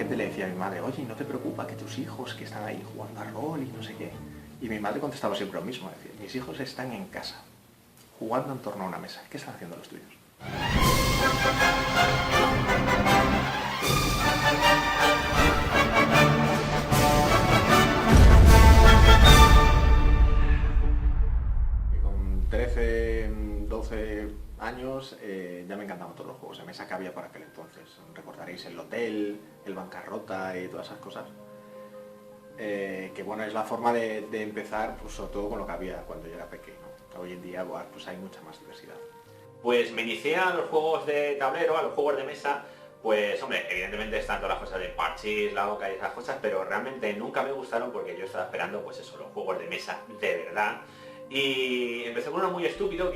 gente le decía a mi madre, oye, ¿no te preocupa que tus hijos que están ahí jugando a rol y no sé qué? Y mi madre contestaba siempre lo mismo, decía, mis hijos están en casa, jugando en torno a una mesa. ¿Qué están haciendo los tuyos? Con 13, 12 años ya me encantaban todos los juegos de mesa que había por aquel entonces. Recordaréis el Hotel, el Bancarrota y todas esas cosas. Que bueno, es la forma de empezar, pues, sobre todo con lo que había cuando yo era pequeño. Hoy en día pues hay mucha más diversidad. Pues me inicié a los juegos de tablero, a los juegos de mesa, pues hombre, evidentemente están todas las cosas de parchís, la boca y esas cosas, pero realmente nunca me gustaron porque yo estaba esperando pues eso, los juegos de mesa de verdad. Y empecé con uno muy estúpido,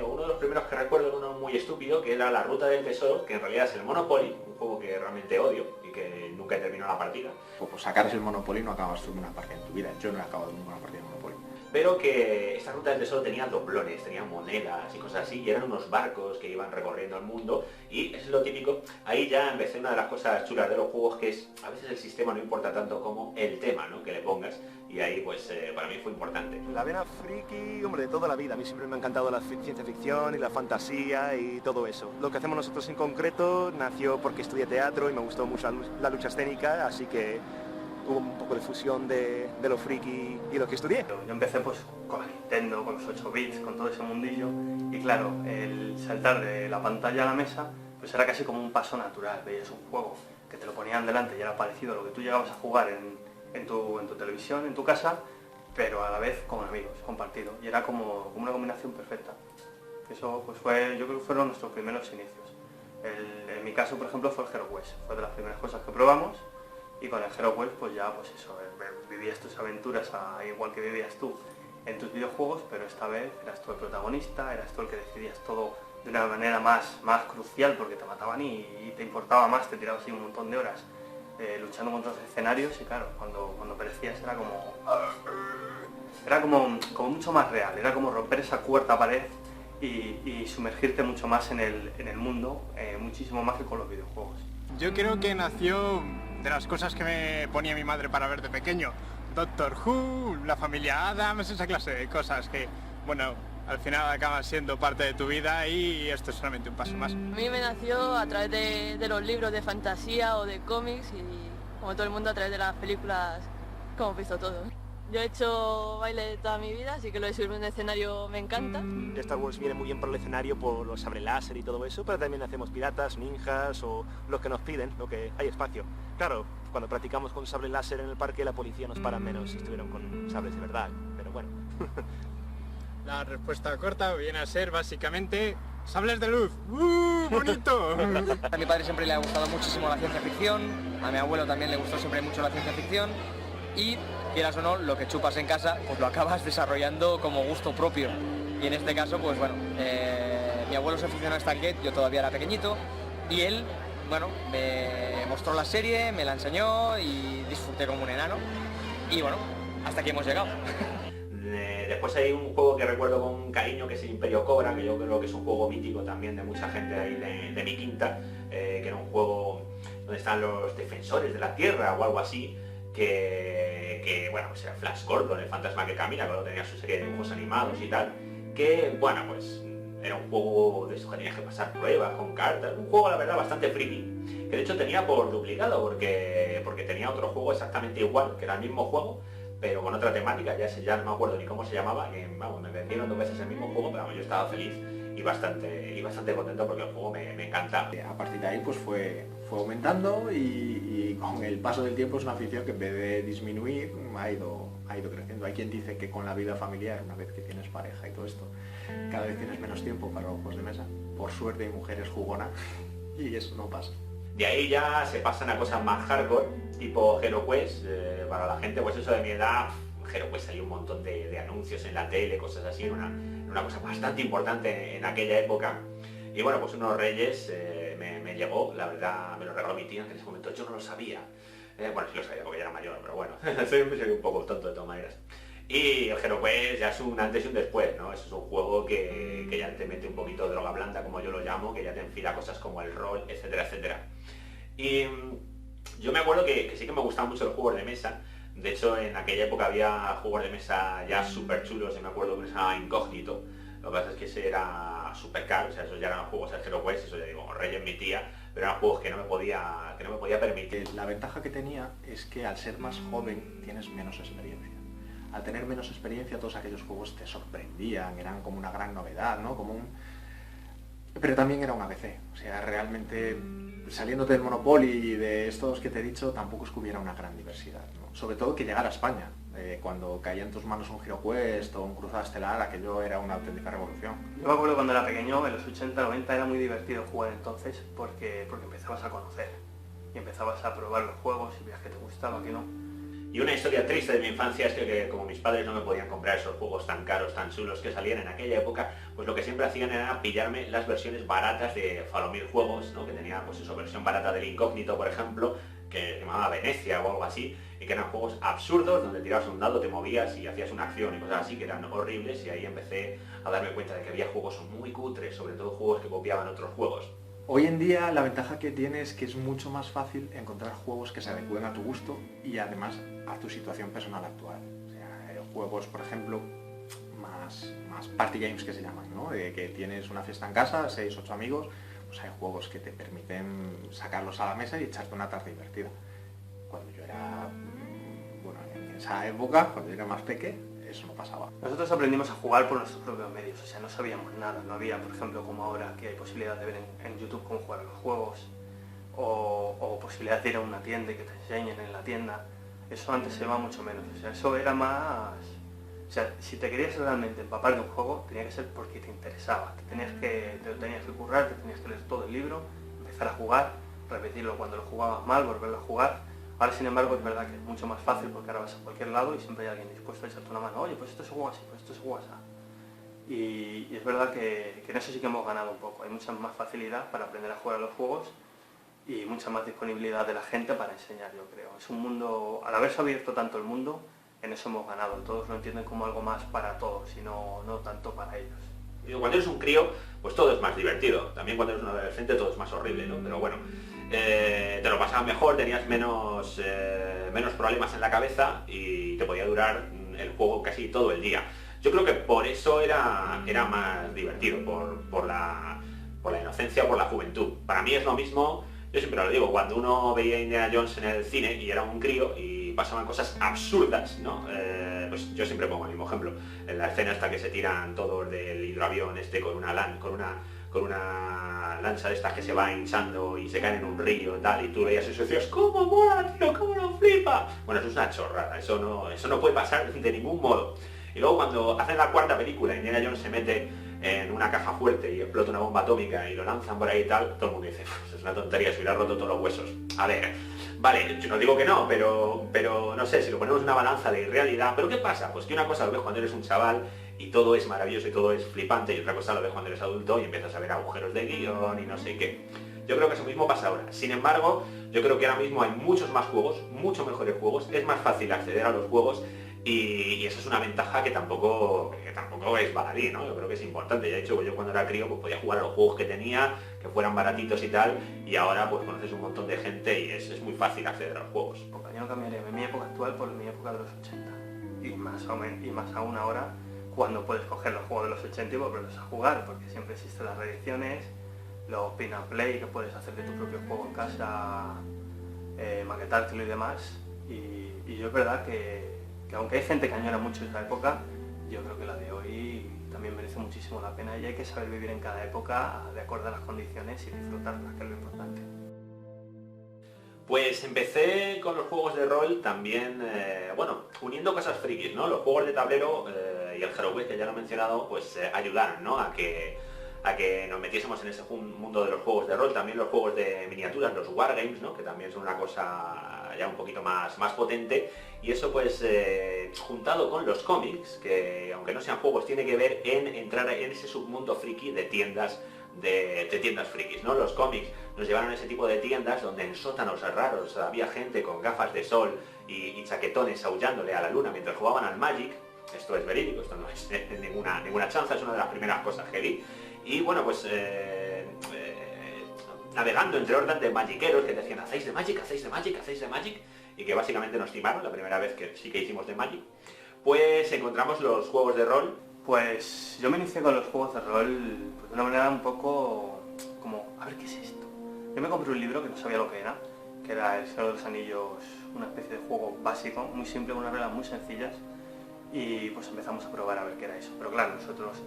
uno de los primeros que recuerdo, uno muy estúpido, que era La Ruta del Tesoro, que en realidad es el Monopoly, un juego que realmente odio y que nunca he terminado la partida. Pues sacares el Monopoly no acabas tú una partida en tu vida. Yo no he acabado ninguna partida de Monopoly. Pero que esta Ruta del Tesoro tenía doblones, tenía monedas y cosas así, y eran unos barcos que iban recorriendo el mundo, y es lo típico. Ahí ya empecé una de las cosas chulas de los juegos, que es, a veces el sistema no importa tanto como el tema, ¿no?, que le pongas, y ahí pues para mí fue importante. La vena friki, hombre, de toda la vida. A mí siempre me ha encantado la ciencia ficción y la fantasía y todo eso. Lo que hacemos nosotros en concreto nació porque estudié teatro y me gustó mucho la lucha escénica, así que hubo un poco de fusión de lo friki y lo que estudié. Yo empecé pues con la Nintendo, con los 8 bits, con todo ese mundillo, y claro, el saltar de la pantalla a la mesa pues era casi como un paso natural. Veías un juego que te lo ponían delante y era parecido a lo que tú llegabas a jugar en tu televisión, en tu casa, pero a la vez con amigos, compartido, y era como una combinación perfecta. Eso pues yo creo que fueron nuestros primeros inicios. En mi caso, por ejemplo, fue el Hero Quest, fue de las primeras cosas que probamos. Y con el Hero Quest pues ya pues eso, vivías tus aventuras igual que vivías tú en tus videojuegos, pero esta vez eras tú el protagonista, eras tú el que decidías todo de una manera más crucial, porque te mataban y te importaba más, te tirabas ahí un montón de horas luchando contra los escenarios, y claro, cuando perecías era como mucho más real, era como romper esa cuarta pared y sumergirte mucho más en el mundo, muchísimo más que con los videojuegos. Yo creo que nació de las cosas que me ponía mi madre para ver de pequeño. Doctor Who, la familia Addams, esa clase de cosas que, bueno, al final acaban siendo parte de tu vida, y esto es solamente un paso más. A mí me nació a través de los libros de fantasía o de cómics, y como todo el mundo a través de las películas que hemos visto todos. Yo he hecho baile toda mi vida, así que lo de subirme en un escenario me encanta. Star Wars viene muy bien por el escenario, por los sable láser y todo eso, pero también hacemos piratas, ninjas o lo que nos piden, lo que hay espacio. Claro, cuando practicamos con sable láser en el parque, la policía nos para menos si estuvieron con sables de verdad, pero bueno. La respuesta corta viene a ser básicamente sables de luz. ¡Bonito! A mi padre siempre le ha gustado muchísimo la ciencia ficción, a mi abuelo también le gustó siempre mucho la ciencia ficción, y quieras o no, lo que chupas en casa, pues lo acabas desarrollando como gusto propio. Y en este caso, pues bueno, mi abuelo se aficionó a Stan Getz, yo todavía era pequeñito, y él, bueno, me mostró la serie, me la enseñó y disfruté como un enano. Y bueno, hasta aquí hemos llegado. Después hay un juego que recuerdo con cariño, que es el Imperio Cobra, que yo creo que es un juego mítico también de mucha gente ahí de mi quinta, que era un juego donde están los defensores de la Tierra o algo así, que bueno, pues era Flash Gordon, el fantasma que camina, que luego tenía su serie de dibujos animados y tal, que bueno, pues era un juego de eso que tenías que pasar pruebas con cartas, un juego la verdad bastante friki, que de hecho tenía por duplicado, porque tenía otro juego exactamente igual, que era el mismo juego, pero con otra temática, ya no me acuerdo ni cómo se llamaba, que vamos, me vendieron 2 veces el mismo juego, pero vamos, yo estaba feliz y bastante contento porque el juego me encanta. A partir de ahí pues fue aumentando, y con el paso del tiempo es una afición que en vez de disminuir ha ido creciendo. Hay quien dice que con la vida familiar, una vez que tienes pareja y todo esto, cada vez tienes menos tiempo para los juegos de mesa. Por suerte hay mujeres jugonas y eso no pasa. De ahí ya se pasan a cosas más hardcore, tipo Hero Quest, para la gente pues eso de mi edad. Hero Quest salió un montón de anuncios en la tele, cosas así, era una cosa bastante importante en aquella época. Y bueno, pues unos reyes me llegó, la verdad me lo regaló mi tía, que en ese momento yo no lo sabía. Bueno, sí lo sabía porque ya era mayor, pero bueno, soy un poco tonto de todas maneras. Y el Hero Quest ya es un antes y un después, ¿no? Eso es un juego que ya te mete un poquito de droga blanda, como yo lo llamo, que ya te enfila cosas como el rol, etcétera, etcétera. Y Yo me acuerdo que sí que me gustaban mucho los juegos de mesa. De hecho, en aquella época había juegos de mesa ya súper chulos, y me acuerdo que se llamaba Incógnito. Lo que pasa es que ese era súper caro, o sea, esos ya eran juegos de Hero Quest, eso ya digo, Reyes mi tía, pero eran juegos que no me podía permitir. La ventaja que tenía es que al ser más joven tienes menos experiencia. Al tener menos experiencia, todos aquellos juegos te sorprendían, eran como una gran novedad, ¿no? Pero también era un ABC, o sea, realmente saliéndote del Monopoly y de estos que te he dicho, tampoco es que hubiera una gran diversidad, ¿no? Sobre todo que llegara a España. Cuando caía en tus manos un Hero Quest o un Cruzada Estelar, aquello era una auténtica revolución. Yo me acuerdo cuando era pequeño, en los 80, 90, era muy divertido jugar entonces porque empezabas a conocer y empezabas a probar los juegos y veías que te gustaba, que no. Y una historia triste de mi infancia es que como mis padres no me podían comprar esos juegos tan caros, tan chulos que salían en aquella época, pues lo que siempre hacían era pillarme las versiones baratas de Falomir Juegos, ¿no? Que tenía pues eso, versión barata del Incógnito, por ejemplo, que se llamaba Venecia o algo así, y que eran juegos absurdos donde tirabas un dado, te movías y hacías una acción y cosas así que eran horribles, y ahí empecé a darme cuenta de que había juegos muy cutres, sobre todo juegos que copiaban otros juegos. Hoy en día la ventaja que tienes es que es mucho más fácil encontrar juegos que se adecúen a tu gusto y además a tu situación personal actual. O sea, juegos, por ejemplo, más party games que se llaman, ¿no? De que tienes una fiesta en casa, 6, 8 amigos, pues hay juegos que te permiten sacarlos a la mesa y echarte una tarde divertida. Cuando yo era, bueno, en esa época, cuando yo era más pequeño, eso no pasaba. Nosotros aprendimos a jugar por nuestros propios medios, o sea, no sabíamos nada, no había, por ejemplo, como ahora, que hay posibilidad de ver en YouTube cómo jugar a los juegos, o posibilidad de ir a una tienda y que te enseñen en la tienda. Eso antes se llevaba mucho menos, o sea, eso era más... O sea, si te querías realmente empapar de un juego, tenía que ser porque te interesaba, te lo tenías que currar, te tenías que leer todo el libro, empezar a jugar, repetirlo cuando lo jugabas mal, volverlo a jugar. Ahora, sin embargo, es verdad que es mucho más fácil porque ahora vas a cualquier lado y siempre hay alguien dispuesto a echarte una mano. Oye, pues esto se juega así, pues esto se juega así. Y es verdad que en eso sí que hemos ganado un poco. Hay mucha más facilidad para aprender a jugar a los juegos y mucha más disponibilidad de la gente para enseñar, yo creo. Es un mundo, al haberse abierto tanto el mundo, en eso hemos ganado. Todos lo entienden como algo más para todos y no tanto para ellos. Y cuando eres un crío, pues todo es más divertido. También cuando eres un adolescente todo es más horrible, ¿no? Pero bueno, te lo pasabas mejor, tenías menos problemas en la cabeza y te podía durar el juego casi todo el día. Yo creo que por eso era más divertido, por la inocencia, por la juventud. Para mí es lo mismo, yo siempre lo digo, cuando uno veía Indiana Jones en el cine y era un crío y pasaban cosas absurdas, ¿no? Pues yo siempre pongo el mismo ejemplo. En la escena hasta que se tiran todos del hidroavión con una lancha de estas que se va hinchando y se caen en un río y tal, y tú veías eso y decías, ¿cómo mola, tío? ¿Cómo lo flipa? Bueno, eso es una chorrada, eso no puede pasar de ningún modo. Y luego cuando hacen la cuarta película, Indiana Jones se mete en una caja fuerte y explota una bomba atómica y lo lanzan por ahí y tal, todo el mundo dice, es una tontería, se hubiera roto todos los huesos. A ver, vale, yo no digo que no, pero no sé, si lo ponemos en una balanza de realidad, ¿pero qué pasa? Pues que una cosa lo ves cuando eres un chaval y todo es maravilloso y todo es flipante, y otra cosa lo ves cuando eres adulto y empiezas a ver agujeros de guión y no sé qué. Yo creo que eso mismo pasa ahora. Sin embargo, yo creo que ahora mismo hay muchos más juegos, mucho mejores juegos, es más fácil acceder a los juegos y esa es una ventaja que tampoco es baladí, ¿no? Yo creo que es importante. Ya he dicho que yo cuando era crío pues podía jugar a los juegos que tenía, que fueran baratitos y tal, y ahora pues conoces un montón de gente y es muy fácil acceder a los juegos. Yo no cambiaría mi época actual por mi época de los 80 y más aún ahora, cuando puedes coger los juegos de los 80 y volverlos a jugar, porque siempre existen las reediciones, los pin and play, que puedes hacer de tu propio juego en casa, maquetártelo y demás, y yo es verdad que aunque hay gente que añora mucho esa época, yo creo que la de hoy también merece muchísimo la pena y hay que saber vivir en cada época de acuerdo a las condiciones y disfrutarlas, que es lo importante. Pues empecé con los juegos de rol también, bueno, uniendo cosas frikis, ¿no? Los juegos de tablero y el Hero Quest, que ya lo he mencionado, pues ayudaron, ¿no? a que nos metiésemos en ese mundo de los juegos de rol, también los juegos de miniaturas, los wargames, ¿no? Que también son una cosa ya un poquito más potente, y eso pues juntado con los cómics, que aunque no sean juegos, tiene que ver en entrar en ese submundo friki de tiendas frikis, ¿no? Los cómics nos llevaron a ese tipo de tiendas donde en sótanos raros había gente con gafas de sol y chaquetones aullándole a la luna mientras jugaban al Magic. Esto es verídico, esto no es ninguna chanza, es una de las primeras cosas que vi. Y bueno, pues navegando entre hordas de magiqueros que decían hacéis de Magic, hacéis de Magic, hacéis de Magic, y que básicamente nos timaron la primera vez que sí que hicimos de Magic, pues encontramos los juegos de rol. Pues yo me inicié con los juegos de rol pues, de una manera un poco como, a ver qué es esto. Yo me compré un libro que no sabía lo que era El Señor de los Anillos, una especie de juego básico, muy simple, con unas reglas muy sencillas, y pues empezamos a probar a ver qué era eso. Pero claro, nosotros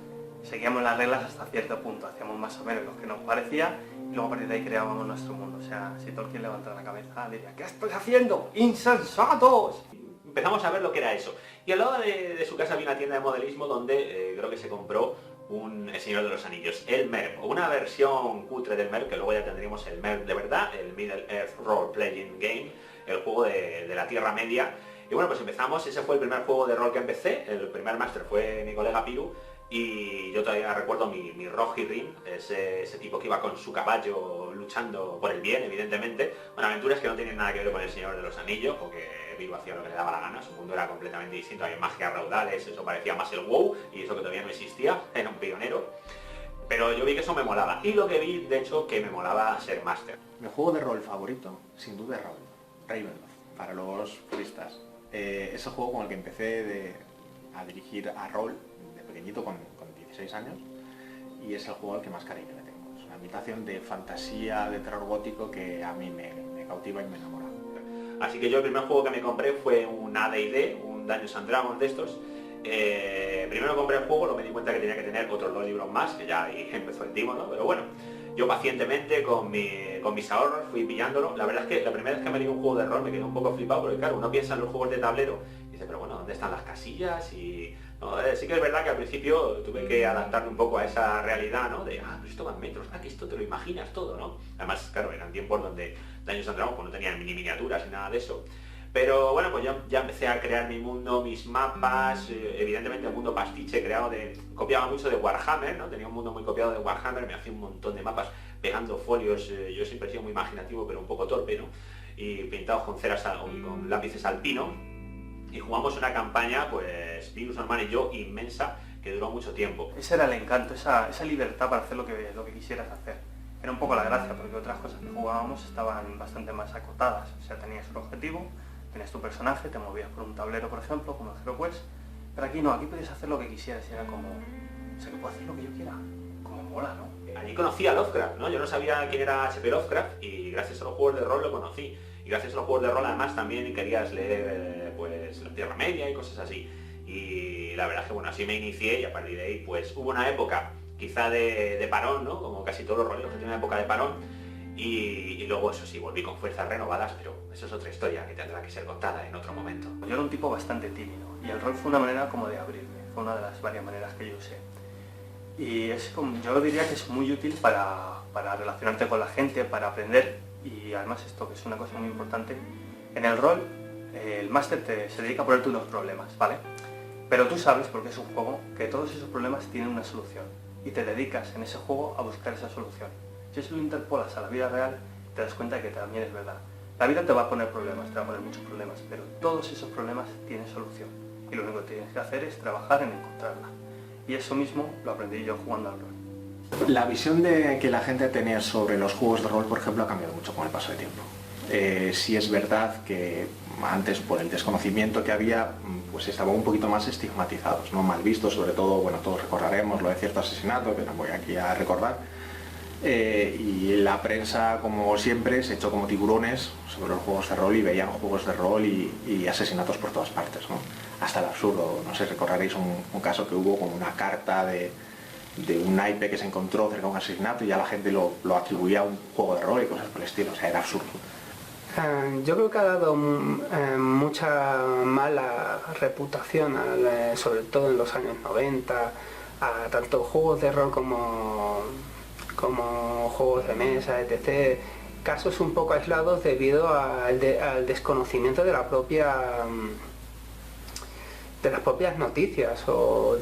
seguíamos las reglas hasta cierto punto, hacíamos más o menos lo que nos parecía, y luego a partir de ahí creábamos nuestro mundo. O sea, si Tolkien levantara la cabeza diría, ¿qué estáis haciendo? ¡Insensatos! Empezamos a ver lo que era eso. Y al lado de su casa había una tienda de modelismo donde creo que se compró El Señor de los Anillos, el MERP, una versión cutre del MERP, que luego ya tendríamos el MERP de verdad, el Middle Earth Role Playing Game, el juego de la Tierra Media. Y bueno, pues empezamos, ese fue el primer juego de rol que empecé, el primer máster fue mi colega Piru, y yo todavía recuerdo mi Roji Rin, ese tipo que iba con su caballo luchando por el bien, evidentemente. Bueno, aventuras que no tienen nada que ver con El Señor de los Anillos, porque Piru hacía lo que le daba la gana, su mundo era completamente distinto, había magia raudales, eso parecía más el WoW, y eso que todavía no existía, era un pionero. Pero yo vi que eso me molaba, y lo que vi, de hecho, que me molaba ser máster. Mi juego de rol favorito, sin duda, es Ravenloft, para los puristas. Es el juego con el que empecé a dirigir a rol de pequeñito, con 16 años, y es el juego al que más cariño le tengo. Es una ambientación de fantasía, de terror gótico que a mí me cautiva y me enamora. Así que yo el primer juego que me compré fue un AD&D, un Dungeons and Dragons de estos. Primero compré el juego, luego me di cuenta que tenía que tener otros 2 libros más, que ya ahí empezó el timo, ¿no? Pero bueno, yo pacientemente con mis ahorros fui pillándolo. La verdad es que la primera vez que me leí un juego de rol me quedé un poco flipado, porque claro, uno piensa en los juegos de tablero y dice, pero bueno, ¿dónde están las casillas? Y no, sí que es verdad que al principio tuve que adaptarme un poco a esa realidad, ¿no? De, pero esto va en metros, que esto te lo imaginas todo, ¿no? Además, claro, eran tiempos donde Dungeons and Dragons pues no tenían ni miniaturas ni nada de eso. Pero bueno, pues ya empecé a crear mi mundo, mis mapas, evidentemente el mundo pastiche copiaba mucho de Warhammer, ¿no? Tenía un mundo muy copiado de Warhammer, me hacía un montón de mapas pegando folios, yo siempre he sido muy imaginativo pero un poco torpe, ¿no? Y pintados con ceras y con lápices alpino, y jugamos una campaña, pues Piru, su hermano y yo, inmensa, que duró mucho tiempo. Ese era el encanto, esa libertad para hacer lo que quisieras hacer. Era un poco la gracia, porque otras cosas que jugábamos estaban bastante más acotadas, o sea, tenías un objetivo, tenías tu personaje, te movías por un tablero, por ejemplo, como en HeroQuest, pero aquí no, aquí podías hacer lo que quisieras, y era como, o sea, que puedo hacer lo que yo quiera, como mola, ¿no? Allí conocí a Lovecraft, ¿no? Yo no sabía quién era H.P. Lovecraft, y gracias a los juegos de rol lo conocí. Y gracias a los juegos de rol además también querías leer pues la Tierra Media y cosas así. Y la verdad es que bueno, así me inicié, y a partir de ahí pues hubo una época quizá de parón, ¿no? Como casi todos los roleros que tienen una época de parón. Y luego eso sí, volví con fuerzas renovadas, pero eso es otra historia que tendrá que ser contada en otro momento. Yo era un tipo bastante tímido, y el rol fue una manera como de abrirme, fue una de las varias maneras que yo usé. Y es como, yo diría que es muy útil para relacionarte con la gente, para aprender, y además esto que es una cosa muy importante, en el rol el máster se dedica a ponerte unos problemas, ¿vale? Pero tú sabes, porque es un juego, que todos esos problemas tienen una solución, y te dedicas en ese juego a buscar esa solución. Si eso lo interpolas a la vida real, te das cuenta de que también es verdad. La vida te va a poner problemas, te va a poner muchos problemas, pero todos esos problemas tienen solución. Y lo único que tienes que hacer es trabajar en encontrarla. Y eso mismo lo aprendí yo jugando al rol. La visión que la gente tenía sobre los juegos de rol, por ejemplo, ha cambiado mucho con el paso del tiempo. Sí es verdad que antes, por el desconocimiento que había, pues estaban un poquito más estigmatizados, ¿no? Mal vistos, sobre todo, bueno, todos recordaremos lo de cierto asesinato, que no voy aquí a recordar. Y la prensa, como siempre, se echó como tiburones sobre los juegos de rol y veían juegos de rol y asesinatos por todas partes, ¿no? Hasta el absurdo. No sé, recordaréis un caso que hubo con una carta de un naipe que se encontró cerca de un asesinato y ya la gente lo atribuía a un juego de rol y cosas por el estilo. O sea, era absurdo. Yo creo que ha dado mucha mala reputación, sobre todo en los años 90, a tanto juegos de rol como juegos de mesa, etc. Casos un poco aislados debido al desconocimiento de las propias noticias o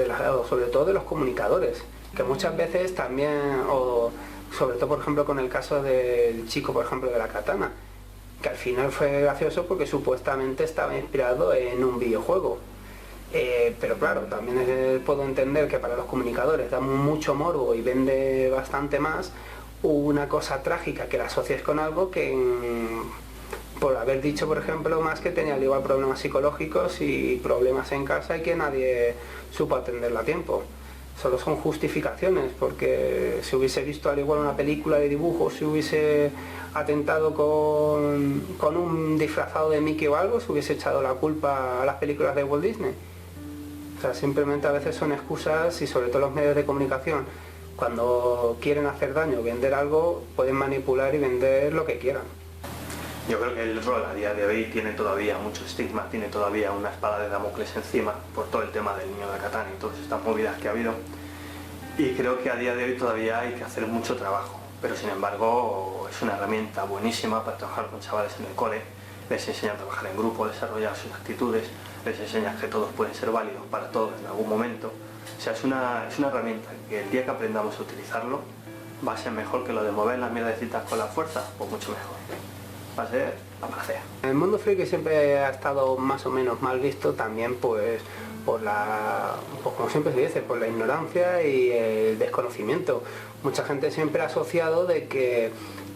sobre todo de los comunicadores, que muchas veces también, o sobre todo por ejemplo con el caso del chico, por ejemplo, de la katana, que al final fue gracioso porque supuestamente estaba inspirado en un videojuego. Pero claro, también puedo entender que para los comunicadores da mucho morbo y vende bastante más una cosa trágica que la asocies con algo que por haber dicho, por ejemplo, más que tenía al igual problemas psicológicos y problemas en casa y que nadie supo atenderla a tiempo. Solo son justificaciones, porque si hubiese visto al igual una película de dibujos, si hubiese atentado con un disfrazado de Mickey o algo, se hubiese echado la culpa a las películas de Walt Disney. O sea, simplemente a veces son excusas, y sobre todo los medios de comunicación, cuando quieren hacer daño, vender algo, pueden manipular y vender lo que quieran. Yo creo que el rol a día de hoy tiene todavía mucho estigma, tiene todavía una espada de Damocles encima por todo el tema del niño de Catán y todas estas movidas que ha habido. Y creo que a día de hoy todavía hay que hacer mucho trabajo, pero sin embargo es una herramienta buenísima para trabajar con chavales en el cole, les enseña a trabajar en grupo, desarrollar sus actitudes, les enseña que todos pueden ser válidos para todos en algún momento. O sea, es una herramienta que el día que aprendamos a utilizarlo va a ser mejor que lo de mover las mierdecitas con la fuerza, pues mucho mejor. Va a ser la panacea. El mundo friki siempre ha estado más o menos mal visto también pues como siempre se dice, por la ignorancia y el desconocimiento. Mucha gente siempre ha asociado de que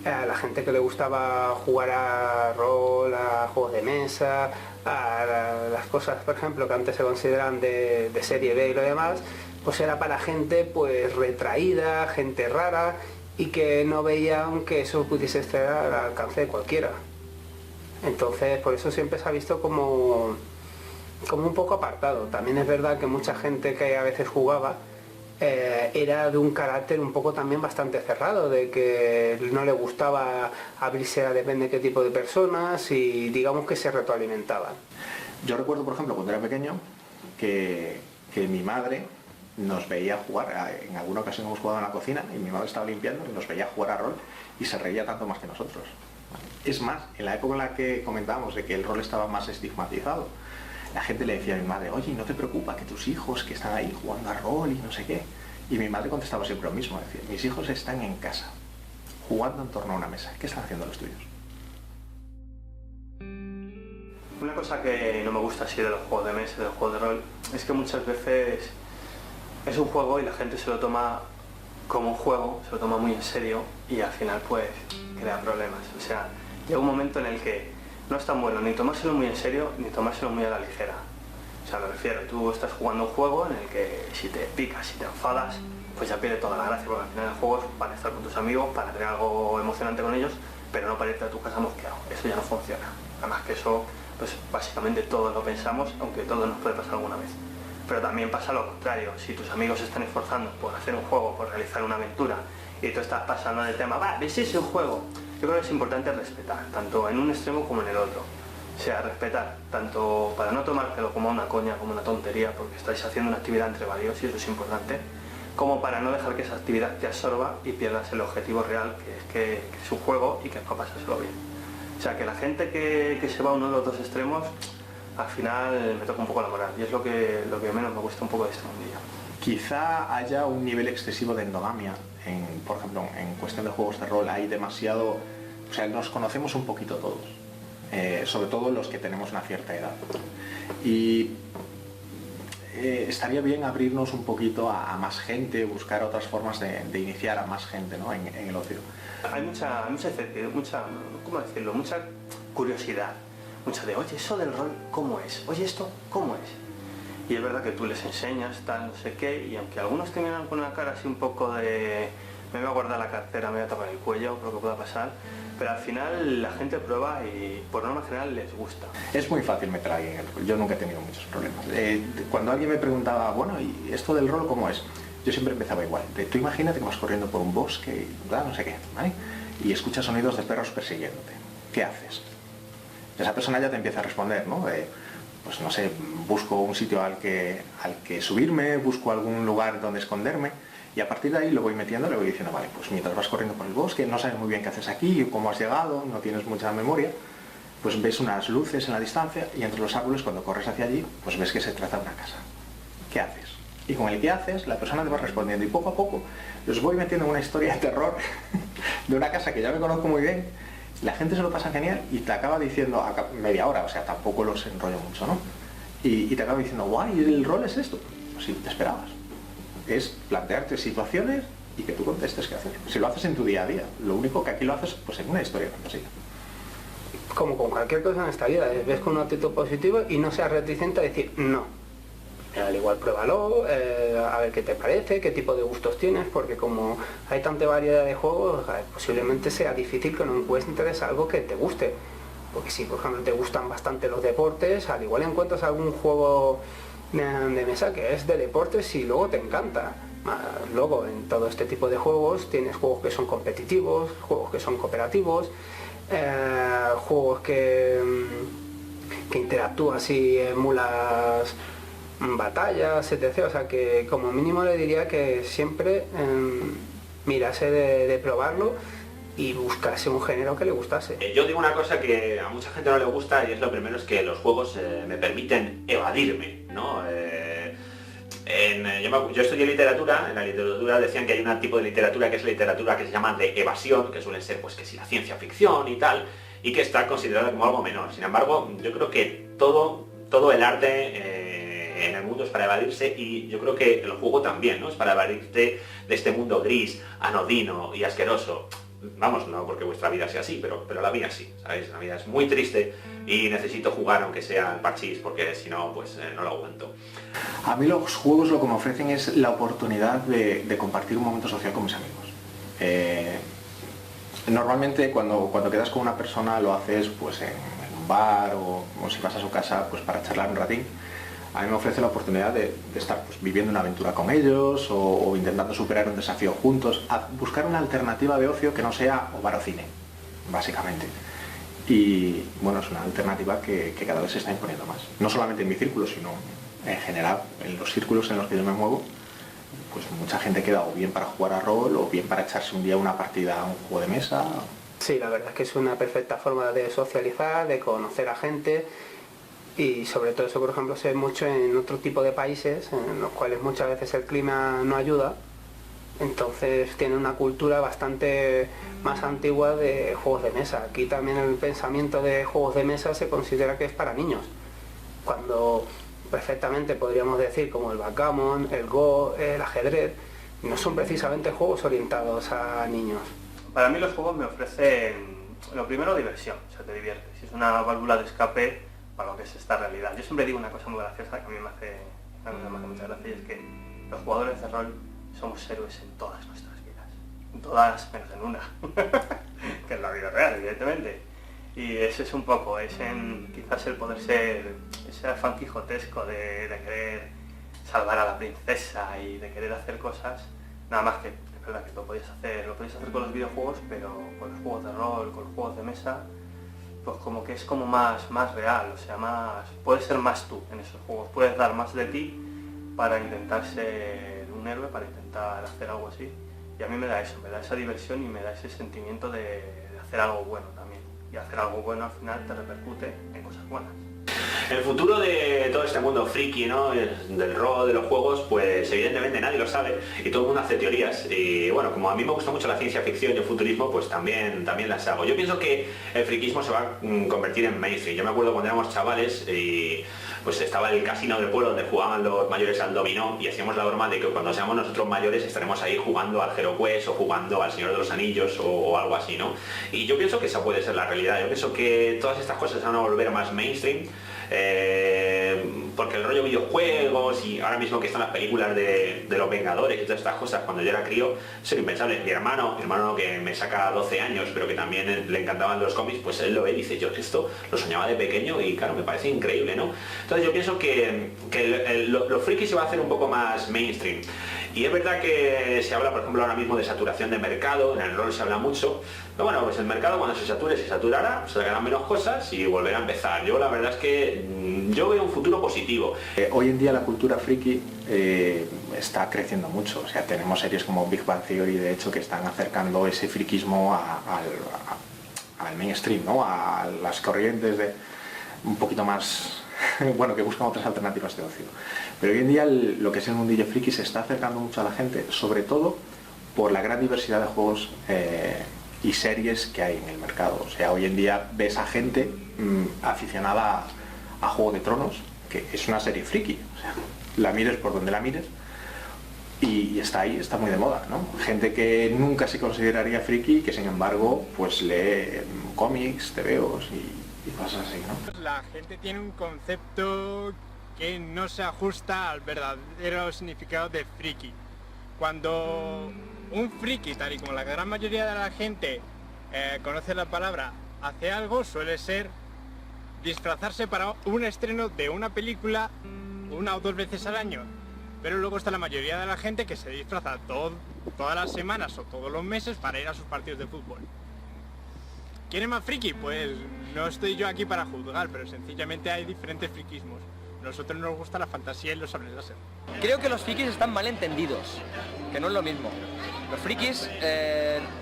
a la gente que le gustaba jugar a rol, a juegos de mesa, a las cosas, por ejemplo, que antes se consideran de serie B y lo demás, pues era para gente pues retraída, gente rara, y que no veían que eso pudiese estar al alcance de cualquiera. Entonces, por eso siempre se ha visto como un poco apartado. También es verdad que mucha gente que a veces jugaba era de un carácter un poco también bastante cerrado, de que no le gustaba abrirse a depende de qué tipo de personas, y digamos que se retroalimentaban. Yo recuerdo, por ejemplo, cuando era pequeño, que mi madre nos veía jugar. En alguna ocasión hemos jugado en la cocina y mi madre estaba limpiando y nos veía jugar a rol y se reía tanto más que nosotros. Es más, en la época en la que comentábamos de que el rol estaba más estigmatizado, la gente le decía a mi madre: oye, no te preocupa que tus hijos que están ahí jugando a rol y no sé qué. Y mi madre contestaba siempre lo mismo, decía: mis hijos están en casa, jugando en torno a una mesa. ¿Qué están haciendo los tuyos? Una cosa que no me gusta así de los juegos de mesa, de los juegos de rol, es que muchas veces es un juego y la gente se lo toma como un juego, se lo toma muy en serio y al final pues crea problemas. O sea, llega un momento en el que no es tan bueno ni tomárselo muy en serio ni tomárselo muy a la ligera. O sea, me refiero, tú estás jugando un juego en el que si te picas, si te enfadas, pues ya pierde toda la gracia, porque al final el juego es para estar con tus amigos, para tener algo emocionante con ellos, pero no para irte a tu casa mosqueado. Eso ya no funciona. Además que eso, pues básicamente todos lo pensamos, aunque todo nos puede pasar alguna vez. Pero también pasa lo contrario. Si tus amigos se están esforzando por hacer un juego, por realizar una aventura, y tú estás pasando en el tema, va, ¿ves ese juego? Yo creo que es importante respetar, tanto en un extremo como en el otro. O sea, respetar, tanto para no tomártelo como una coña, como una tontería, porque estáis haciendo una actividad entre varios, y eso es importante, como para no dejar que esa actividad te absorba y pierdas el objetivo real, que es un juego y que es para pasárselo bien. O sea, que la gente que se va a uno de los dos extremos, al final me toca un poco la moral, y es lo que menos me gusta un poco de este mundillo. Quizá haya un nivel excesivo de endogamia, por ejemplo, en cuestión de juegos de rol hay demasiado, o sea, nos conocemos un poquito todos, sobre todo los que tenemos una cierta edad, y estaría bien abrirnos un poquito a más gente, buscar otras formas de iniciar a más gente, ¿no?, en el ocio. Hay mucha ¿cómo decirlo?, mucha curiosidad. Mucho de, oye, eso del rol, ¿cómo es? Oye, esto, ¿cómo es? Y es verdad que tú les enseñas, tal, no sé qué, y aunque algunos te miran con una cara así un poco de me voy a guardar la cartera, me voy a tapar el cuello, por lo que pueda pasar, pero al final la gente prueba y por norma general les gusta. Es muy fácil meter a alguien en el rol, yo nunca he tenido muchos problemas. Cuando alguien me preguntaba, bueno, ¿y esto del rol cómo es? Yo siempre empezaba igual. Tú imagínate que vas corriendo por un bosque, no sé qué, ¿vale? Y escuchas sonidos de perros persiguiéndote. ¿Qué haces? Esa persona ya te empieza a responder, ¿no? Pues no sé, busco un sitio al que subirme, busco algún lugar donde esconderme, y a partir de ahí lo voy metiendo, le voy diciendo, vale, pues mientras vas corriendo por el bosque, no sabes muy bien qué haces aquí, cómo has llegado, no tienes mucha memoria, pues ves unas luces en la distancia y entre los árboles, cuando corres hacia allí, pues ves que se trata de una casa. ¿Qué haces? Y con el que haces, la persona te va respondiendo, y poco a poco los voy metiendo en una historia de terror de una casa que ya me conozco muy bien. La gente se lo pasa genial y te acaba diciendo a media hora, o sea, tampoco los enrollo mucho, ¿no? Y te acaba diciendo, guay, ¿el rol es esto? Pues sí, te esperabas. Es plantearte situaciones y que tú contestes qué hacer. Si lo haces en tu día a día, lo único que aquí lo haces pues en una historia de fantasía. Como con cualquier cosa en esta vida, ves con una actitud positiva y no seas reticente a decir no. Al igual pruébalo, a ver qué te parece, qué tipo de gustos tienes, porque como hay tanta variedad de juegos, posiblemente sea difícil que no encuentres algo que te guste. Porque si por ejemplo te gustan bastante los deportes, al igual encuentras algún juego de mesa que es de deportes y luego te encanta. Luego en todo este tipo de juegos tienes juegos que son competitivos, juegos que son cooperativos, juegos que interactúas y emulas batallas, etc. O sea que como mínimo le diría que siempre mirase de probarlo y buscase un género que le gustase. Yo digo una cosa que a mucha gente no le gusta, y es lo primero, es que los juegos me permiten evadirme, ¿no? Yo estudié literatura. En la literatura decían que hay un tipo de literatura que es literatura que se llama de evasión, que suele ser pues que si la ciencia ficción y tal, y que está considerada como algo menor. Sin embargo, yo creo que todo el arte en el mundo es para evadirse, y yo creo que el juego también, ¿no? Es para evadirte de este mundo gris, anodino y asqueroso. Vamos, no porque vuestra vida sea así, pero la mía sí, ¿sabéis? La vida es muy triste y necesito jugar aunque sea al parchís, porque si no, pues no lo aguanto. A mí los juegos lo que me ofrecen es la oportunidad de compartir un momento social con mis amigos. Normalmente cuando quedas con una persona lo haces pues en un bar o si vas a su casa pues para charlar un ratín. A mí me ofrece la oportunidad de estar pues, viviendo una aventura con ellos o intentando superar un desafío juntos, a buscar una alternativa de ocio que no sea o bar o cine, básicamente. Y bueno, es una alternativa que cada vez se está imponiendo más. No solamente en mi círculo, sino en general, en los círculos en los que yo me muevo, pues mucha gente queda o bien para jugar a rol o bien para echarse un día una partida a un juego de mesa. Sí, la verdad es que es una perfecta forma de socializar, de conocer a gente. Y sobre todo eso, por ejemplo, se ve mucho en otro tipo de países en los cuales muchas veces el clima no ayuda, entonces tiene una cultura bastante más antigua de juegos de mesa. Aquí también el pensamiento de juegos de mesa se considera que es para niños, cuando perfectamente podríamos decir como el backgammon, el Go, el ajedrez, no son precisamente juegos orientados a niños. Para mí los juegos me ofrecen, lo primero, diversión, o sea, te diviertes, es una válvula de escape para lo que es esta realidad. Yo siempre digo una cosa muy graciosa que a mí me hace mucha gracia, y es que los jugadores de rol somos héroes en todas nuestras vidas, en todas menos en una, que es la vida real, evidentemente. Y ese es un poco, quizás el poder ser ese afán quijotesco de querer salvar a la princesa y de querer hacer cosas, nada más que es verdad que lo podéis hacer con los videojuegos, pero con los juegos de rol, con los juegos de mesa, pues como que es como más real, o sea, puedes ser más tú en esos juegos, puedes dar más de ti para intentar ser un héroe, para intentar hacer algo así. Y a mí me da eso, me da esa diversión y me da ese sentimiento de hacer algo bueno también. Y hacer algo bueno al final te repercute en cosas buenas. El futuro de todo este mundo friki, ¿no? Del rol, de los juegos, pues evidentemente nadie lo sabe y todo el mundo hace teorías. Y bueno, como a mí me gusta mucho la ciencia ficción y el futurismo, pues también las hago. Yo pienso que el friquismo se va a convertir en mainstream. Yo me acuerdo cuando éramos chavales y pues estaba el casino del pueblo donde jugaban los mayores al dominó, y hacíamos la broma de que cuando seamos nosotros mayores estaremos ahí jugando al Hero Quest o jugando al Señor de los Anillos o algo así, ¿no? Y yo pienso que esa puede ser la realidad. Yo pienso que todas estas cosas se van a volver más mainstream. Porque el rollo videojuegos y ahora mismo que están las películas de los Vengadores y todas estas cosas, cuando yo era crío, eso era impensable. Mi hermano que me saca 12 años, pero que también le encantaban los cómics, pues él lo ve y dice, yo esto lo soñaba de pequeño y claro, me parece increíble, ¿no? Entonces yo pienso que lo friki se va a hacer un poco más mainstream. Y es verdad que se habla, por ejemplo, ahora mismo de saturación de mercado, en el rol se habla mucho, pero bueno, pues el mercado cuando se saturará, se sacarán menos cosas y volverá a empezar. Yo la verdad es que yo veo un futuro positivo. Hoy en día la cultura friki está creciendo mucho, o sea, tenemos series como Big Bang Theory, de hecho, que están acercando ese friquismo al mainstream, ¿no? A las corrientes de un poquito más... bueno, que buscan otras alternativas de ocio. Pero hoy en día lo que es el mundillo friki se está acercando mucho a la gente, sobre todo por la gran diversidad de juegos y series que hay en el mercado. O sea, hoy en día ves a gente aficionada a Juego de Tronos, que es una serie friki. O sea, la mires por donde la mires y está ahí, está muy de moda, ¿no? Gente que nunca se consideraría friki, que sin embargo pues lee cómics, tebeos y cosas así, ¿no? La gente tiene un concepto que no se ajusta al verdadero significado de friki. Cuando un friki, tal y como la gran mayoría de la gente conoce la palabra, hace algo, suele ser disfrazarse para un estreno de una película 1 o 2 veces al año. Pero luego está la mayoría de la gente que se disfraza todas las semanas o todos los meses para ir a sus partidos de fútbol. ¿Quién es más friki? Pues no estoy yo aquí para juzgar, pero sencillamente hay diferentes frikismos. A nosotros nos gusta la fantasía y los sables láser. Creo que los frikis están mal entendidos, que no es lo mismo. Los frikis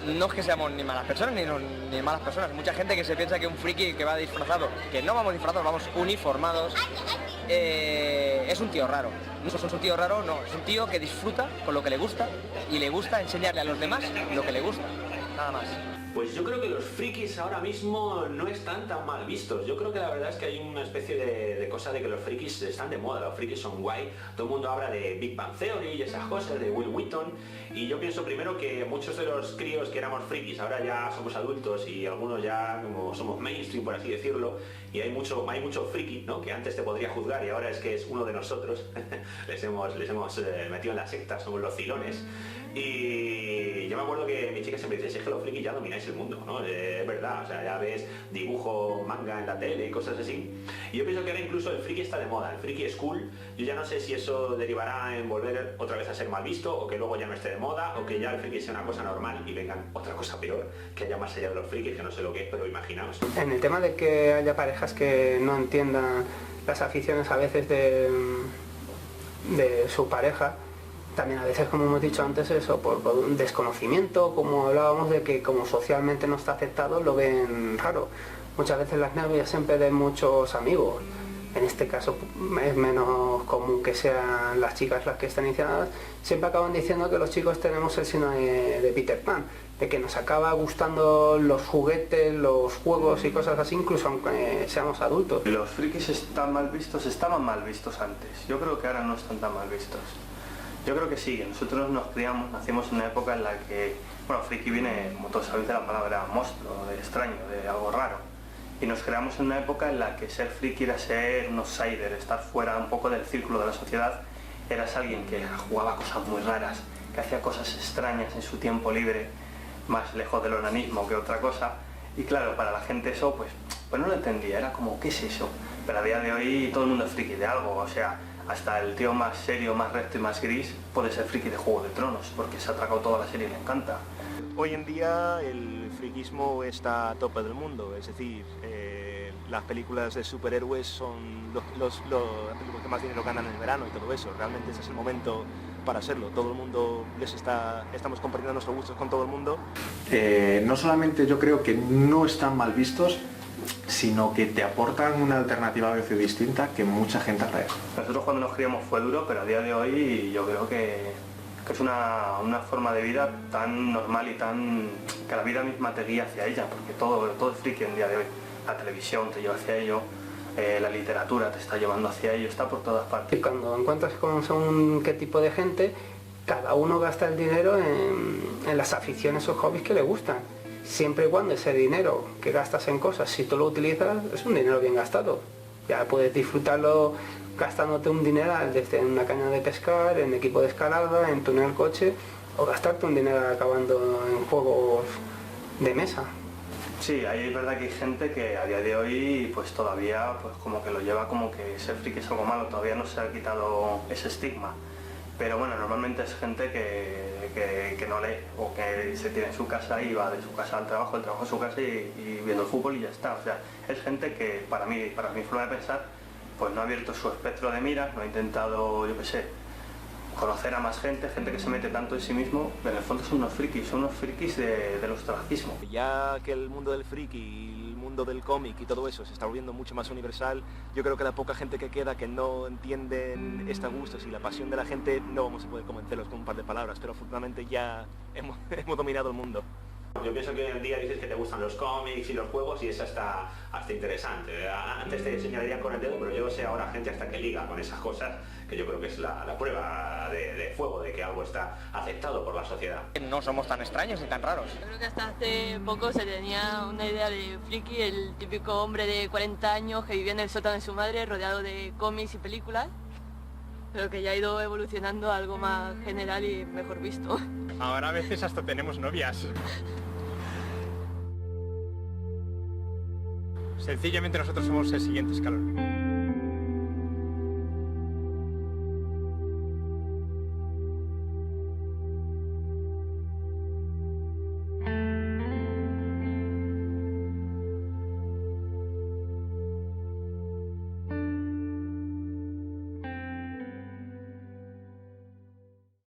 no es que seamos ni malas personas ni malas personas. Mucha gente que se piensa que un friki que va disfrazado, que no vamos disfrazados, vamos uniformados, es un tío raro. No es un tío raro, no, es un tío que disfruta con lo que le gusta y le gusta enseñarle a los demás lo que le gusta, nada más. Pues yo creo que los frikis ahora mismo no están tan mal vistos. Yo creo que la verdad es que hay una especie de cosa de que los frikis están de moda, los frikis son guay. Todo el mundo habla de Big Bang Theory y esas cosas, de Will Wheaton. Y yo pienso primero que muchos de los críos que éramos frikis ahora ya somos adultos y algunos ya como somos mainstream, por así decirlo. Y hay mucho friki, ¿no? Que antes te podría juzgar y ahora es que es uno de nosotros. les hemos metido en la secta, somos los cilones. Y yo me acuerdo que mi chica siempre dice, si es que los frikis ya domináis el mundo, ¿no? Es verdad, o sea, ya ves dibujo, manga en la tele y cosas así. Y yo pienso que ahora incluso el friki está de moda, el friki es cool. Yo ya no sé si eso derivará en volver otra vez a ser mal visto, o que luego ya no esté de moda, o que ya el friki sea una cosa normal y vengan otra cosa peor, que haya más allá de los frikis, que no sé lo que es, pero imaginaos. En el tema de que haya parejas que no entiendan las aficiones a veces de su pareja, también a veces, como hemos dicho antes, eso, por un desconocimiento, como hablábamos de que como socialmente no está aceptado, lo ven raro. Muchas veces las novias siempre de muchos amigos. En este caso es menos común que sean las chicas las que estén iniciadas. Siempre acaban diciendo que los chicos tenemos el síndrome de Peter Pan, de que nos acaba gustando los juguetes, los juegos y cosas así, incluso aunque seamos adultos. Los frikis estaban mal vistos antes. Yo creo que ahora no están tan mal vistos. Yo creo que sí, nosotros nacimos en una época en la que, bueno, friki viene, como todos sabéis, de la palabra monstruo, de extraño, de algo raro. Y nos creamos en una época en la que ser friki era ser un outsider, estar fuera un poco del círculo de la sociedad. Eras alguien que jugaba cosas muy raras, que hacía cosas extrañas en su tiempo libre, más lejos del onanismo que otra cosa. Y claro, para la gente eso, pues no lo entendía, era como, ¿qué es eso? Pero a día de hoy todo el mundo es friki de algo, o sea, hasta el tío más serio, más recto y más gris puede ser friki de Juego de Tronos, porque se ha atracado toda la serie y le encanta. Hoy en día el friquismo está a tope del mundo, es decir, las películas de superhéroes son las películas que más dinero ganan en el verano y todo eso. Realmente ese es el momento para hacerlo. Todo el mundo estamos compartiendo nuestros gustos con todo el mundo. No solamente yo creo que no están mal vistos, sino que te aportan una alternativa a veces distinta que mucha gente agradece. Nosotros cuando nos criamos fue duro, pero a día de hoy yo creo que es una forma de vida tan normal y tan que la vida misma te guía hacia ella, porque todo es friki en día de hoy. La televisión te lleva hacia ello, la literatura te está llevando hacia ello, está por todas partes. Y cuando encuentras con según qué tipo de gente, cada uno gasta el dinero en las aficiones o hobbies que le gustan. Siempre y cuando ese dinero que gastas en cosas, si tú lo utilizas, es un dinero bien gastado. Ya puedes disfrutarlo gastándote un dinero desde una caña de pescar, en equipo de escalada, en tunear el coche, o gastarte un dinero acabando en juegos de mesa. Sí, ahí es verdad que hay gente que a día de hoy pues todavía pues como que lo lleva como que ser friki es algo malo, todavía no se ha quitado ese estigma. Pero bueno, normalmente es gente que no lee o que se tiene en su casa y va de su casa al trabajo, del trabajo a su casa y viendo el fútbol y ya está. O sea, es gente que para mi forma de pensar, pues no ha abierto su espectro de miras, no ha intentado, yo qué sé, conocer a más gente que se mete tanto en sí mismo. En el fondo son unos frikis del ostracismo. Ya que el mundo del friki y el mundo del cómic y todo eso se está volviendo mucho más universal, yo creo que la poca gente que queda que no entienden estos gustos y la pasión de la gente, no vamos a poder convencerlos con un par de palabras, pero afortunadamente ya hemos dominado el mundo. Yo pienso que hoy en día dices que te gustan los cómics y los juegos y eso está hasta interesante. Antes te señalarían con el dedo, pero yo sé ahora gente hasta que liga con esas cosas, que yo creo que es la prueba de fuego de que algo está aceptado por la sociedad. No somos tan extraños ni tan raros. Yo creo que hasta hace poco se tenía una idea de friki, el típico hombre de 40 años que vivía en el sótano de su madre rodeado de cómics y películas, pero que ya ha ido evolucionando a algo más general y mejor visto. Ahora a veces hasta tenemos novias. Sencillamente nosotros somos el siguiente escalón.